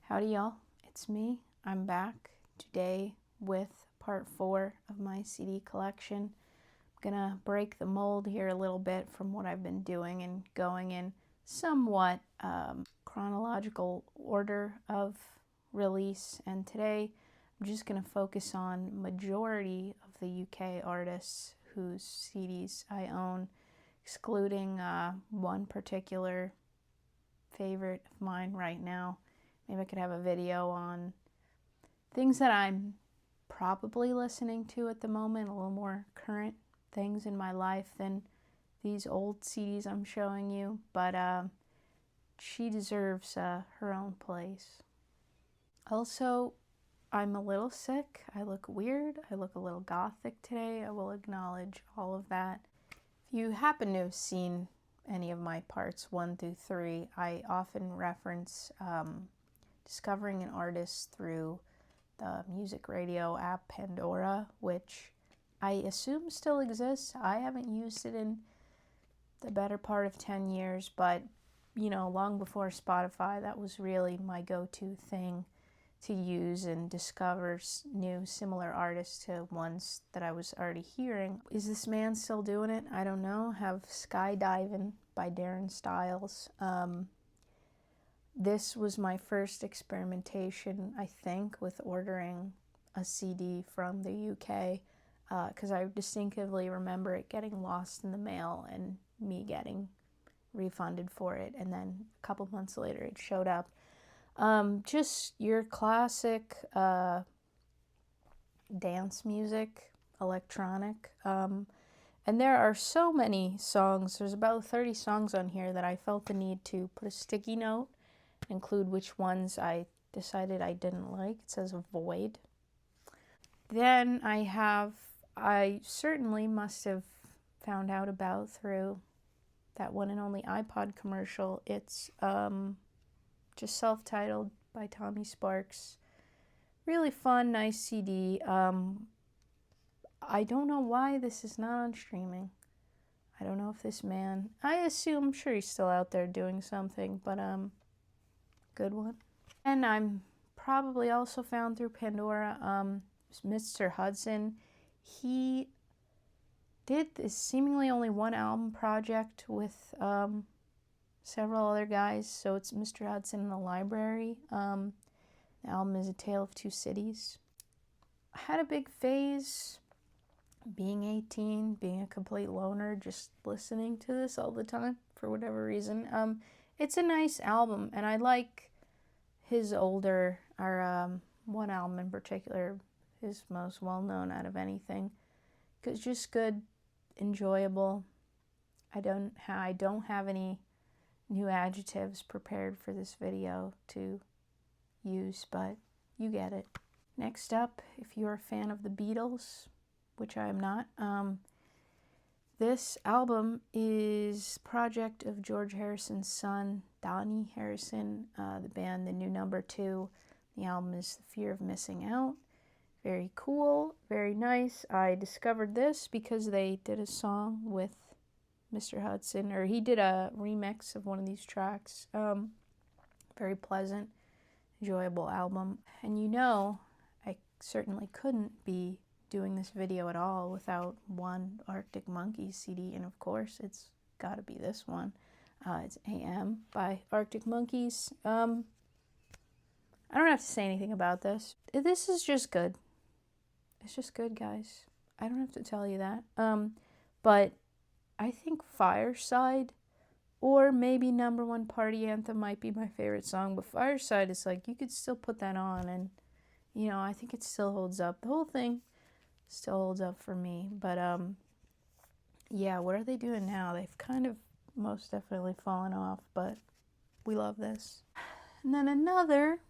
Howdy y'all, it's me. I'm back today with part 4 of my CD collection. I'm gonna break the mold here a little bit from what I've been doing and going in somewhat chronological order of release, and today I'm just gonna focus on majority of the UK artists whose CDs I own, excluding one particular favorite of mine right now. Maybe I could have a video on things that I'm probably listening to at the moment, a little more current things in my life than these old CDs I'm showing you. But she deserves her own place. Also, I'm a little sick. I look weird. I look a little gothic today. I will acknowledge all of that. If you happen to have seen any of my parts 1 through 3, I often reference discovering an artist through the music radio app Pandora, which I assume still exists. I haven't used it in the better part of 10 years, but you know, long before Spotify, that was really my go-to thing to use and discover new similar artists to ones that I was already hearing. Is this man still doing it? I don't know. Have Skydivin by Darren Styles. This was my first experimentation, I think, with ordering a CD from the UK, because I distinctively remember it getting lost in the mail and me getting refunded for it, and then a couple months later it showed up. Just your classic dance music, electronic, and there are so many songs. There's about 30 songs on here that I felt the need to put a sticky note, include which ones I decided I didn't like. It says avoid. Then I certainly must have found out about through that one and only iPod commercial. It's just self-titled by Tommy Sparks. Really fun, nice CD. I don't know why this is not on streaming. I don't know if this man, I'm sure he's still out there doing something, but good one. And I'm probably also found through Pandora, Mr. Hudson. He did this seemingly only one album project with several other guys, so it's Mr. Hudson The Library. The album is A Tale of Two Cities. I had a big phase being 18, being a complete loner, just listening to this all the time for whatever reason. It's a nice album, and I like his older, or one album in particular, his most well-known out of anything. It's just good, enjoyable. I don't have any new adjectives prepared for this video to use, but you get it. Next up, if you're a fan of the Beatles, which I am not, this album is project of George Harrison's son, Donnie Harrison, the band The New Number 2. The album is The Fear of Missing Out. Very cool, very nice. I discovered this because they did a song with Mr. Hudson, or he did a remix of one of these tracks. Very pleasant, enjoyable album. And you know, I certainly couldn't be doing this video at all without one Arctic Monkeys CD, and of course it's gotta be this one. It's AM by Arctic Monkeys. I don't have to say anything about this. This is just good. It's just good, guys. I don't have to tell you that. But I think Fireside or maybe Number One Party Anthem might be my favorite song, but Fireside is like, you could still put that on and, you know, I think it still holds up. The whole thing still holds up for me, but yeah, what are they doing now? They've kind of most definitely fallen off, but we love this. And then another,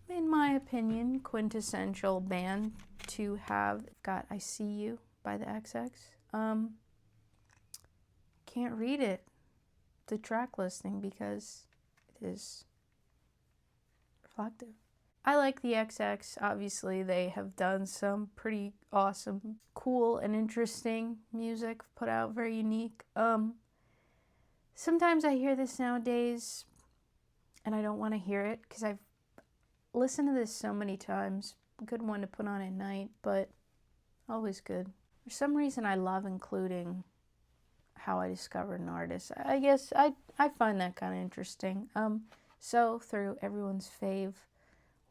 in my opinion, quintessential band to have got I See You by the XX. Can't read it, the track listing, because it is reflective. I like the XX. Obviously, they have done some pretty awesome, cool, and interesting music, put out very unique. Sometimes I hear this nowadays, and I don't want to hear it, because listened to this so many times. Good one to put on at night, but always good. For some reason, I love including how I discovered an artist. I guess I find that kind of interesting. So through everyone's fave,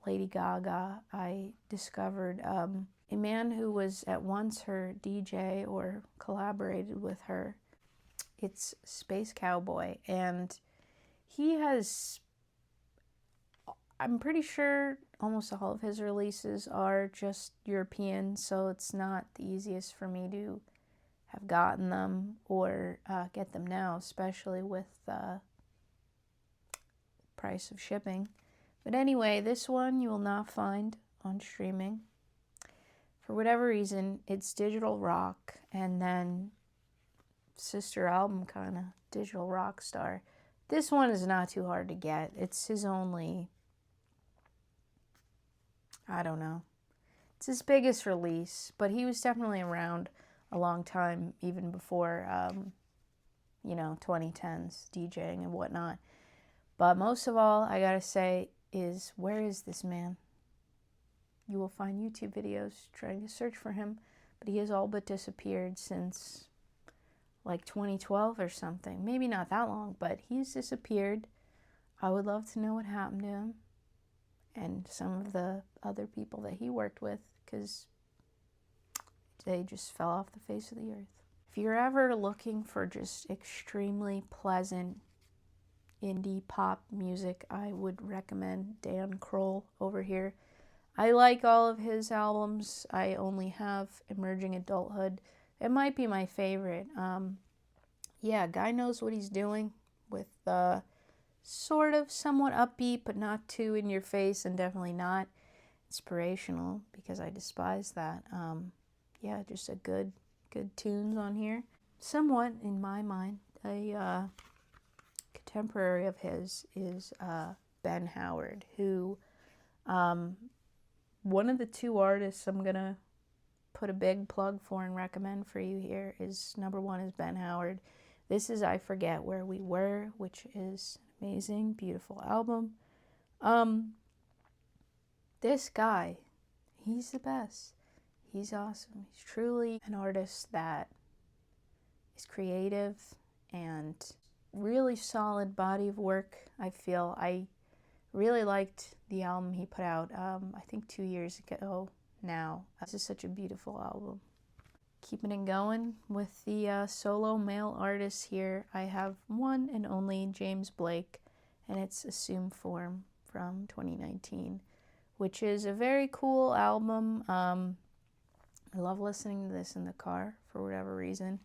Lady Gaga, I discovered a man who was at once her DJ or collaborated with her. It's Space Cowboy, and he has, I'm pretty sure almost all of his releases are just European, so it's not the easiest for me to have gotten them or get them now, especially with the price of shipping. But anyway, this one you will not find on streaming. For whatever reason, it's digital rock, and then sister album kind of, digital Rockstar. This one is not too hard to get. It's his only, I don't know, it's his biggest release, but he was definitely around a long time, even before, 2010s DJing and whatnot. But most of all, I gotta say, is where is this man? You will find YouTube videos trying to search for him, but he has all but disappeared since like 2012 or something. Maybe not that long, but he's disappeared. I would love to know what happened to him and some of the other people that he worked with, because they just fell off the face of the earth. If you're ever looking for just extremely pleasant indie pop music, I would recommend Dan Croll over here. I like all of his albums. I only have Emerging Adulthood. It might be my favorite. Guy knows what he's doing with sort of somewhat upbeat, but not too in your face, and definitely not inspirational, because I despise that. Just a good tunes on here. Somewhat, in my mind, a contemporary of his is Ben Howard, who, one of the two artists I'm gonna put a big plug for and recommend for you here is, number one is Ben Howard. This is I Forget Where We Were, which is an amazing, beautiful album. This guy, he's the best. He's awesome. He's truly an artist that is creative and really solid body of work. I feel I really liked the album he put out, I think 2 years ago now. This is such a beautiful album. Keeping it going with the solo male artists here, I have one and only James Blake, and it's Assume Form from 2019, which is a very cool album. I love listening to this in the car for whatever reason.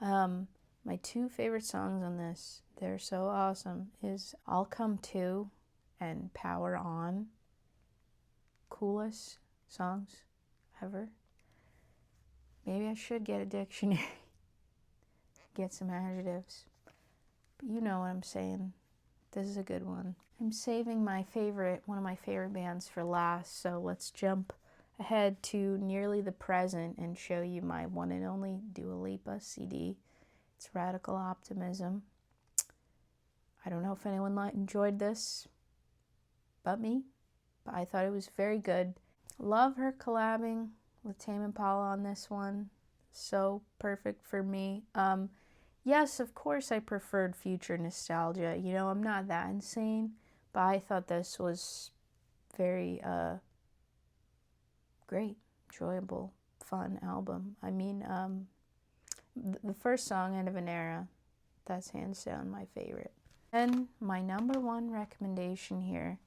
My two favorite songs on this, they're so awesome, is I'll Come To and Power On. Coolest songs ever. Maybe I should get a dictionary, get some adjectives. But you know what I'm saying. This is a good one. I'm saving one of my favorite bands for last, so let's jump ahead to nearly the present and show you my one and only Dua Lipa CD. It's Radical Optimism. I don't know if anyone enjoyed this but me, but I thought it was very good. Love her collabing with Tame Impala on this one. So perfect for me. Yes, of course I preferred Future Nostalgia. I'm not that insane, but I thought this was very great, enjoyable, fun album. I mean, the first song, End of an Era, that's hands down my favorite. And my number one recommendation here,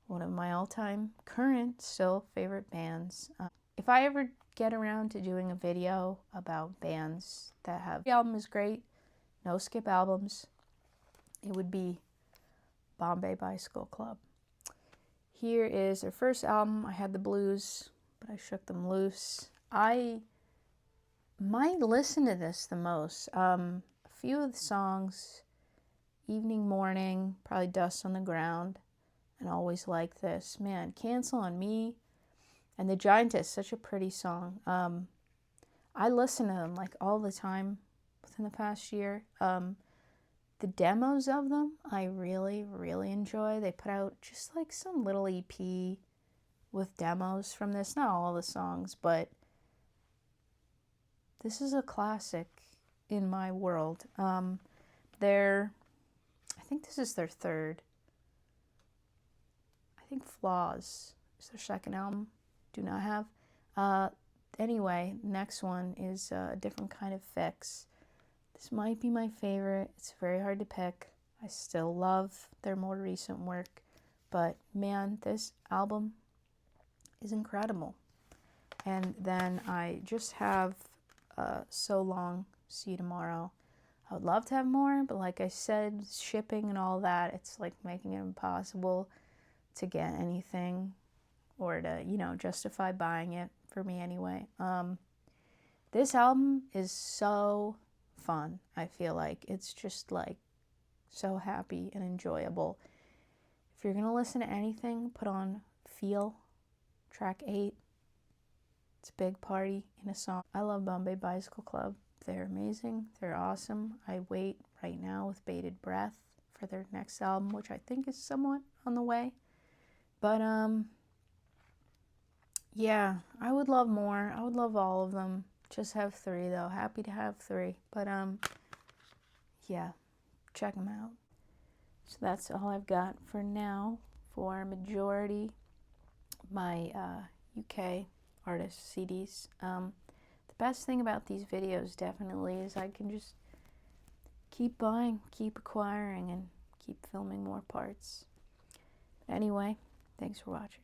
one of my all-time current still favorite bands. If I ever get around to doing a video about bands that have, the album is great, no skip albums, it would be Bombay Bicycle Club. Here is their first album. I had the blues, but I shook them loose. I might listen to this the most. A few of the songs, Evening Morning, probably Dust on the Ground, and Always Like This. Man, Cancel on Me and The Giantess, such a pretty song. I listen to them like all the time within the past year. The demos of them, I really, really enjoy. They put out just like some little EP with demos from this. Not all the songs, but this is a classic in my world. I think this is their third. I think Flaws is their second album. Do not have. Anyway, next one is a different kind of fix. This might be my favorite. It's very hard to pick. I still love their more recent work, but man, this album is incredible. And then I just have So Long, See You Tomorrow. I would love to have more, but like I said, shipping and all that, it's like making it impossible to get anything or to, you know, justify buying it for me anyway. This album is so fun. I feel like it's just like so happy and enjoyable. If you're gonna listen to anything, put on Feel, track 8. It's a big party in a song. I love Bombay Bicycle Club. They're amazing. They're awesome. I wait right now with bated breath for their next album, which I think is somewhat on the way. But yeah, I would love more. I would love all of them. Just have 3 though. Happy to have 3. But yeah, check them out. So that's all I've got for now for majority my UK artist CDs. The best thing about these videos definitely is I can just keep buying, keep acquiring, and keep filming more parts. But anyway, thanks for watching.